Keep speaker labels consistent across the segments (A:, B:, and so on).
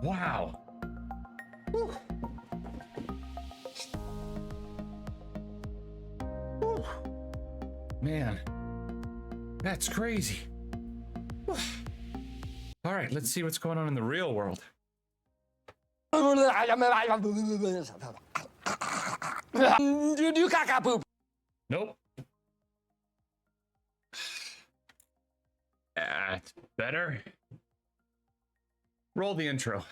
A: Wow. Whew. Whew. Man, that's crazy. Whew. All right, let's see what's going on in the real world. Nope. That's better. Roll the intro.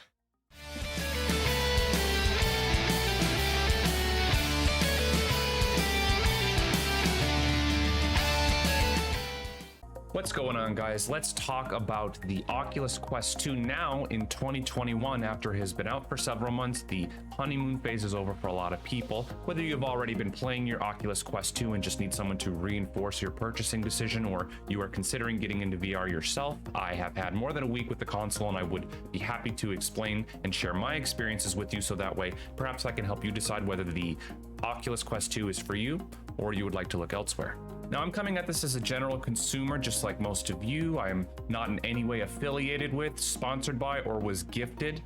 A: What's going on, guys? Let's talk about the Oculus Quest 2 now in 2021. After it has been out for several months, the honeymoon phase is over for a lot of people. Whether you've already been playing your Oculus Quest 2 and just need someone to reinforce your purchasing decision, or you are considering getting into VR yourself, I have had more than a week with the console and I would be happy to explain and share my experiences with you, so that way perhaps I can help you decide whether the Oculus Quest 2 is for you or you would like to look elsewhere. Now, I'm coming at this as a general consumer, just like most of you. I am not in any way affiliated with, sponsored by, or was gifted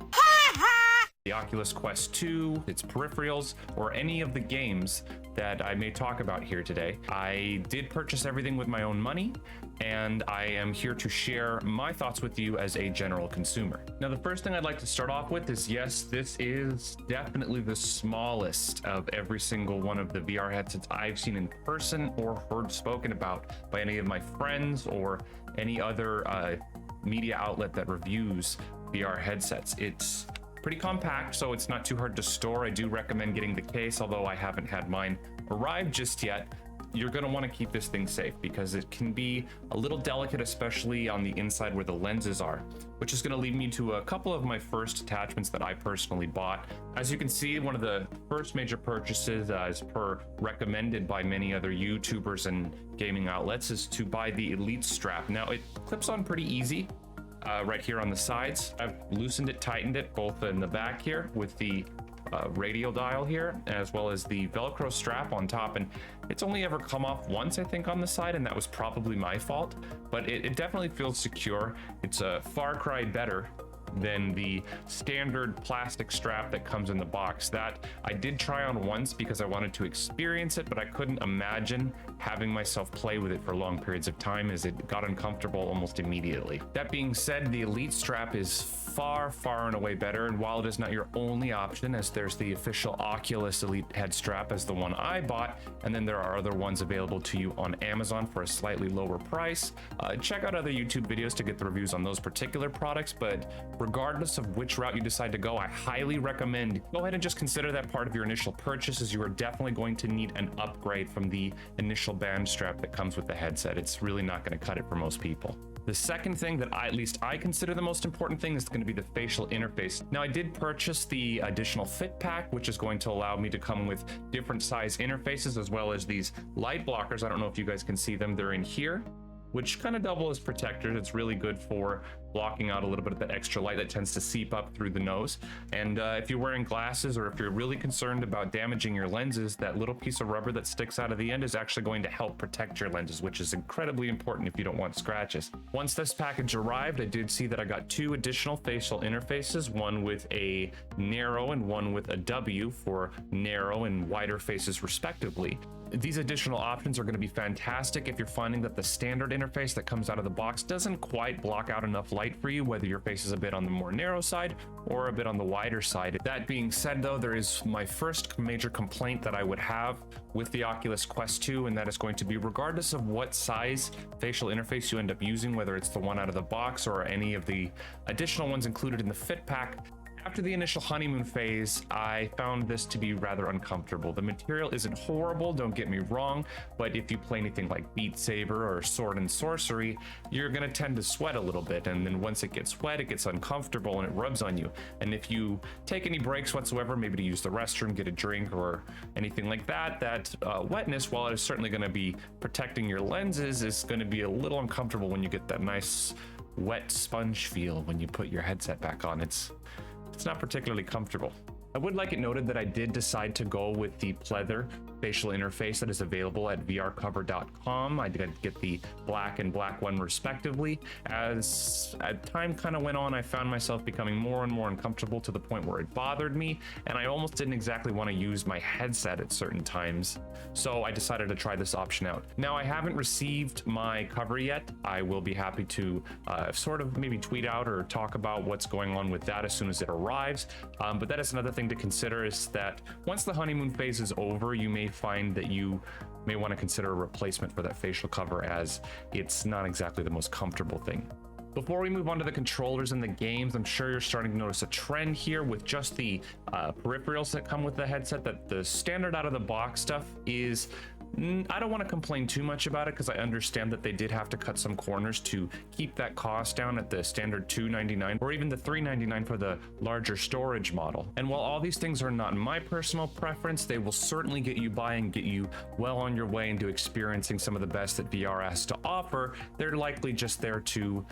A: the Oculus Quest 2, its peripherals, or any of the games that I may talk about here today. I did purchase everything with my own money, and I am here to share my thoughts with you as a general consumer. Now, the first thing I'd like to start off with is, yes, this is definitely the smallest of every single one of the VR headsets I've seen in person or heard spoken about by any of my friends or any other media outlet that reviews VR headsets. It's pretty compact, so it's not too hard to store. I do recommend getting the case, although I haven't had mine arrive just yet. You're going to want to keep this thing safe because it can be a little delicate, especially on the inside where the lenses are, which is going to lead me to a couple of my first attachments that I personally bought. As you can see, one of the first major purchases, as per recommended by many other YouTubers and gaming outlets, is to buy the Elite strap. Now, it clips on pretty easy. Right here on the sides. I've loosened it, tightened it, both in the back here with the radial dial here, as well as the Velcro strap on top, and it's only ever come off once, I think, on the side, and that was probably my fault, but it definitely feels secure. It's a far cry better than the standard plastic strap that comes in the box. That I did try on once because I wanted to experience it, but I couldn't imagine having myself play with it for long periods of time, as it got uncomfortable almost immediately. That being said, the Elite strap is far and away better, and while it is not your only option, as there's the official Oculus Elite head strap as the one I bought, and then there are other ones available to you on Amazon for a slightly lower price. Check out other YouTube videos to get the reviews on those particular products, but regardless of which route you decide to go, I highly recommend go ahead and just consider that part of your initial purchase, as you are definitely going to need an upgrade from the initial band strap that comes with the headset. It's really not going to cut it for most people. The second thing that at least I consider the most important thing is going to be the facial interface. Now, I did purchase the additional fit pack, which is going to allow me to come with different size interfaces, as well as these light blockers. I don't know if you guys can see them. They're in here, which kind of double as protectors. It's really good for blocking out a little bit of that extra light that tends to seep up through the nose. And if you're wearing glasses, or if you're really concerned about damaging your lenses, that little piece of rubber that sticks out of the end is actually going to help protect your lenses, which is incredibly important if you don't want scratches. Once this package arrived, I did see that I got two additional facial interfaces, one with a narrow and one with a W for narrow and wider faces respectively. These additional options are going to be fantastic if you're finding that the standard interface that comes out of the box doesn't quite block out enough light for you, whether your face is a bit on the more narrow side or a bit on the wider side. That being said, though, there is my first major complaint that I would have with the Oculus Quest 2, and that is going to be, regardless of what size facial interface you end up using, whether it's the one out of the box or any of the additional ones included in the fit pack, after the initial honeymoon phase, I found this to be rather uncomfortable. The material isn't horrible, don't get me wrong, but if you play anything like Beat Saber or Sword and Sorcery, you're gonna tend to sweat a little bit, and then once it gets wet, it gets uncomfortable and it rubs on you. And if you take any breaks whatsoever, maybe to use the restroom, get a drink, or anything like that, that wetness, while it is certainly gonna be protecting your lenses, is gonna be a little uncomfortable when you get that nice wet sponge feel when you put your headset back on. It's not particularly comfortable. I would like it noted that I did decide to go with the pleather facial interface that is available at vrcover.com. I did get the black and black one respectively. As time kind of went on, I found myself becoming more and more uncomfortable to the point where it bothered me, and I almost didn't exactly want to use my headset at certain times. So I decided to try this option out. Now, I haven't received my cover yet. I will be happy to sort of maybe tweet out or talk about what's going on with that as soon as it arrives. But that is another thing to consider, is that once the honeymoon phase is over, you may find that you may want to consider a replacement for that facial cover, as it's not exactly the most comfortable thing. Before we move on to the controllers and the games, I'm sure you're starting to notice a trend here with just the peripherals that come with the headset, that the standard out of the box stuff is, I don't want to complain too much about it, because I understand that they did have to cut some corners to keep that cost down at the standard $299 or even the $399 for the larger storage model. And while all these things are not my personal preference, they will certainly get you by and get you well on your way into experiencing some of the best that VR has to offer. They're likely just there to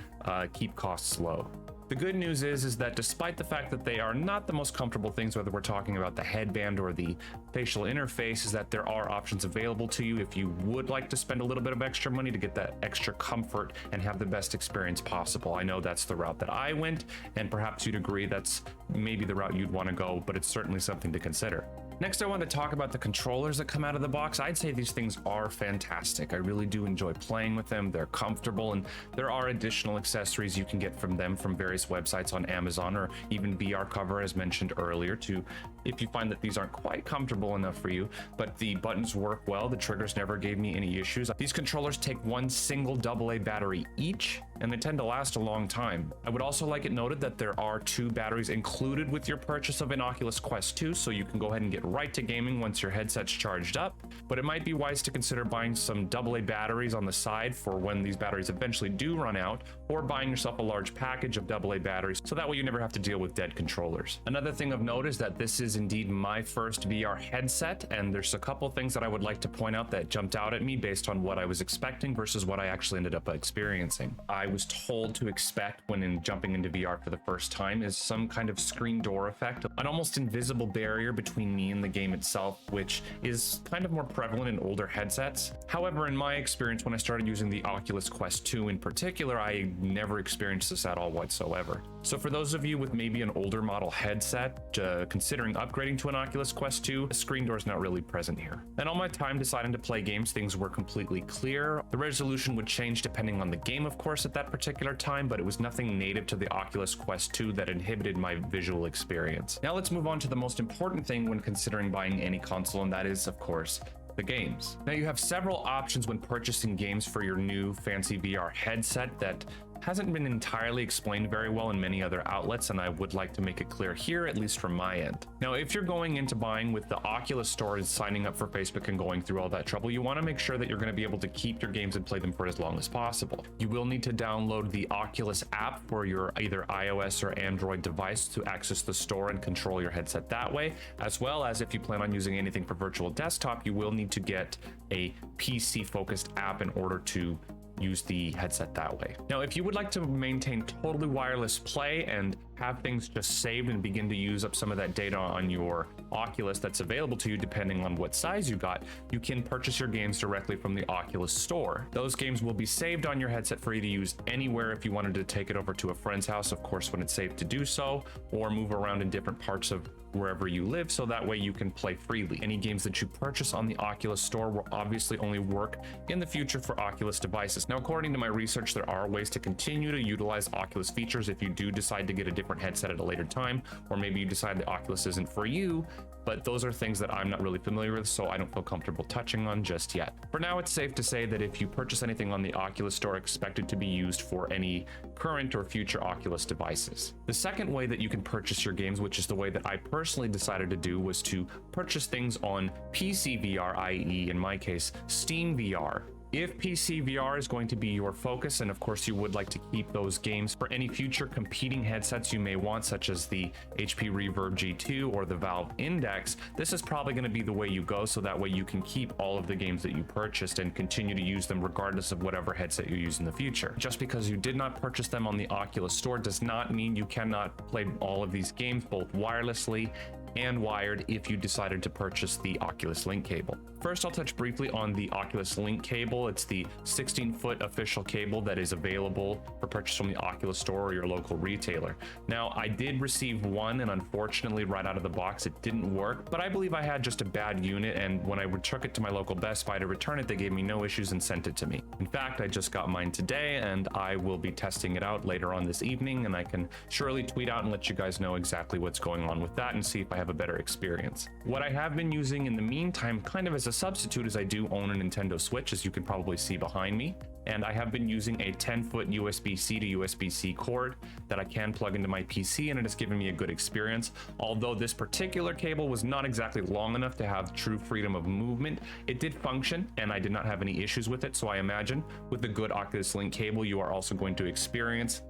A: keep costs low. The good news is that despite the fact that they are not the most comfortable things, whether we're talking about the headband or the facial interface, is that there are options available to you if you would like to spend a little bit of extra money to get that extra comfort and have the best experience possible. I know that's the route that I went, and perhaps you'd agree that's maybe the route you'd want to go, but it's certainly something to consider. Next, I want to talk about the controllers that come out of the box. I'd say these things are fantastic. I really do enjoy playing with them. They're comfortable, and there are additional accessories you can get from them from various websites on Amazon or even VR Cover, as mentioned earlier, to if you find that these aren't quite comfortable enough for you. But the buttons work well. The triggers never gave me any issues. These controllers take one single AA battery each, and they tend to last a long time. I would also like it noted that there are 2 batteries included with your purchase of an Oculus Quest 2, so you can go ahead and get right to gaming once your headset's charged up. But it might be wise to consider buying some AA batteries on the side for when these batteries eventually do run out, or buying yourself a large package of AA batteries, so that way you never have to deal with dead controllers. Another thing of note is that this is indeed my first VR headset, and there's a couple things that I would like to point out that jumped out at me based on what I was expecting versus what I actually ended up experiencing. I was told to expect, when jumping into VR for the first time, is some kind of screen door effect, an almost invisible barrier between me and the game itself, which is kind of more prevalent in older headsets. However, in my experience, when I started using the Oculus Quest 2 in particular, I never experienced this at all whatsoever. So for those of you with maybe an older model headset considering upgrading to an Oculus Quest 2, the screen door is not really present here. And all my time deciding to play games, things were completely clear. The resolution would change depending on the game, of course, at that particular time, but it was nothing native to the Oculus Quest 2 that inhibited my visual experience. Now let's move on to the most important thing when considering buying any console, and that is, of course, the games. Now you have several options when purchasing games for your new fancy VR headset that hasn't been entirely explained very well in many other outlets, and I would like to make it clear here, at least from my end. Now, if you're going into buying with the Oculus Store and signing up for Facebook and going through all that trouble, you want to make sure that you're going to be able to keep your games and play them for as long as possible. You will need to download the Oculus app for your either iOS or Android device to access the store and control your headset that way, as well as if you plan on using anything for virtual desktop, you will need to get a PC-focused app in order to use the headset that way. Now, if you would like to maintain totally wireless play and have things just saved and begin to use up some of that data on your Oculus that's available to you depending on what size you got, you can purchase your games directly from the Oculus Store. Those games will be saved on your headset for you to use anywhere if you wanted to take it over to a friend's house, of course, when it's safe to do so, or move around in different parts of wherever you live, so that way you can play freely. Any games that you purchase on the Oculus Store will obviously only work in the future for Oculus devices. Now, according to my research, there are ways to continue to utilize Oculus features if you do decide to get a different headset at a later time, or maybe you decide the Oculus isn't for you, but those are things that I'm not really familiar with, so I don't feel comfortable touching on just yet. For now, it's safe to say that if you purchase anything on the Oculus Store, expect it to be used for any current or future Oculus devices. The second way that you can purchase your games, which is the way that I personally decided to do, was to purchase things on PC VR, i.e. in my case, Steam VR. If PC VR is going to be your focus, and of course you would like to keep those games for any future competing headsets you may want, such as the HP Reverb G2 or the Valve Index, this is probably going to be the way you go, so that way you can keep all of the games that you purchased and continue to use them regardless of whatever headset you use in the future. Just because you did not purchase them on the Oculus Store does not mean you cannot play all of these games both wirelessly and wired if you decided to purchase the Oculus Link cable. First, I'll touch briefly on the Oculus Link cable. It's the 16-foot official cable that is available for purchase from the Oculus store or your local retailer. Now, I did receive one, and unfortunately, right out of the box, it didn't work, but I believe I had just a bad unit, and when I took it to my local Best Buy to return it, they gave me no issues and sent it to me. In fact, I just got mine today, and I will be testing it out later on this evening, and I can surely tweet out and let you guys know exactly what's going on with that and see if I have a better experience. What I have been using in the meantime, kind of as a substitute, is I do own a Nintendo Switch, as you can probably see behind me, and I have been using a 10-foot USB-C to USB-C cord that I can plug into my PC, and it has given me a good experience. Although this particular cable was not exactly long enough to have true freedom of movement, it did function, and I did not have any issues with it. So I imagine with the good Oculus Link cable, you are also going to experience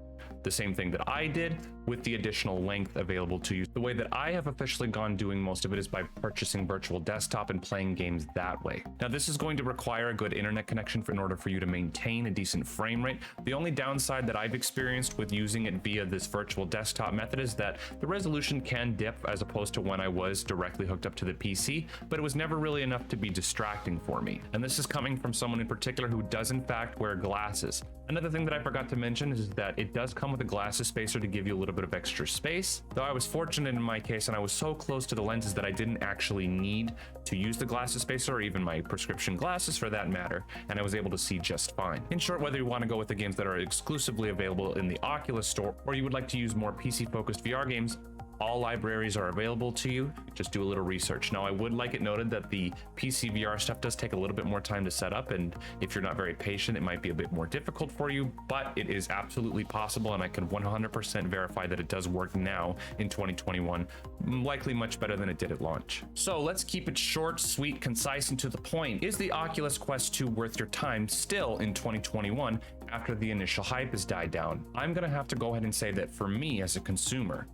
A: the same thing that I did with the additional length available to you. The way that I have officially gone doing most of it is by purchasing virtual desktop and playing games that way. Now, this is going to require a good internet connection in order for you to maintain a decent frame rate. The only downside that I've experienced with using it via this virtual desktop method is that the resolution can dip as opposed to when I was directly hooked up to the PC, but it was never really enough to be distracting for me. And this is coming from someone in particular who does in fact wear glasses. Another thing that I forgot to mention is that it does come with a glasses spacer to give you a little bit of extra space. Though I was fortunate in my case, and I was so close to the lenses that I didn't actually need to use the glasses spacer, or even my prescription glasses for that matter, and I was able to see just fine. In short, whether you want to go with the games that are exclusively available in the Oculus store, or you would like to use more PC-focused VR games, all libraries are available to you. Just do a little research. Now, I would like it noted that the PC VR stuff does take a little bit more time to set up, and if you're not very patient, it might be a bit more difficult for you, but it is absolutely possible, and I can 100% verify that it does work now in 2021, likely much better than it did at launch. So let's keep it short, sweet, concise, and to the point. Is the Oculus Quest 2 worth your time still in 2021 after the initial hype has died down? I'm gonna have to go ahead and say that for me as a consumer,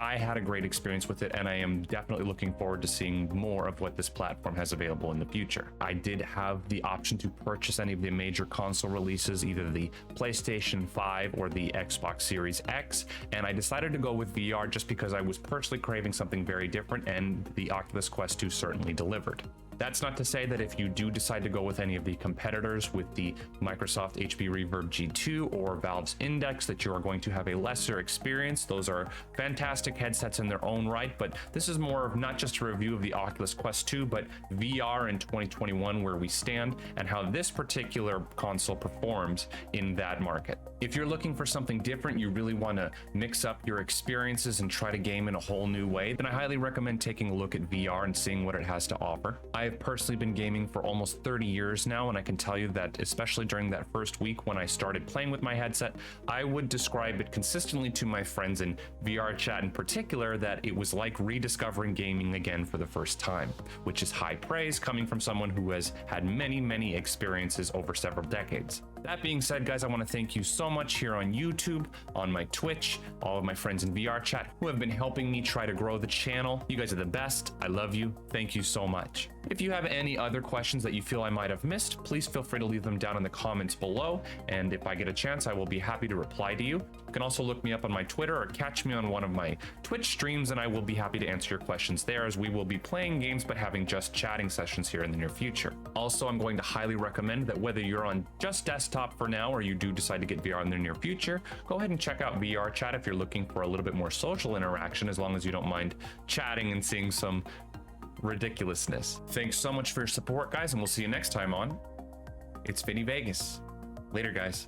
A: I had a great experience with it, and I am definitely looking forward to seeing more of what this platform has available in the future. I did have the option to purchase any of the major console releases, either the PlayStation 5 or the Xbox Series X, and I decided to go with VR just because I was personally craving something very different, and the Oculus Quest 2 certainly delivered. That's not to say that if you do decide to go with any of the competitors with the Microsoft HP Reverb G2 or Valve's Index that you are going to have a lesser experience. Those are fantastic headsets in their own right, but this is more of not just a review of the Oculus Quest 2, but VR in 2021, where we stand and how this particular console performs in that market. If you're looking for something different, you really want to mix up your experiences and try to game in a whole new way, then I highly recommend taking a look at VR and seeing what it has to offer. I have personally been gaming for almost 30 years now, and I can tell you that especially during that first week when I started playing with my headset, I would describe it consistently to my friends in VR chat in particular that it was like rediscovering gaming again for the first time, which is high praise coming from someone who has had many experiences over several decades. That being said, guys, I want to thank you so much here on YouTube, on my Twitch, all of my friends in VR chat who have been helping me try to grow the channel. You guys are the best. I love you. Thank you so much. If you have any other questions that you feel I might have missed, please feel free to leave them down in the comments below, and if I get a chance, I will be happy to reply to you. You can also look me up on my Twitter or catch me on one of my Twitch streams, and I will be happy to answer your questions there, as we will be playing games but having just chatting sessions here in the near future. Also, I'm going to highly recommend that whether you're on just desktop for now or you do decide to get VR in the near future, go ahead and check out VR chat if you're looking for a little bit more social interaction, as long as you don't mind chatting and seeing some ridiculousness. Thanks so much for your support, guys, and we'll see you next time on It's Vinny Vegas. Later, guys.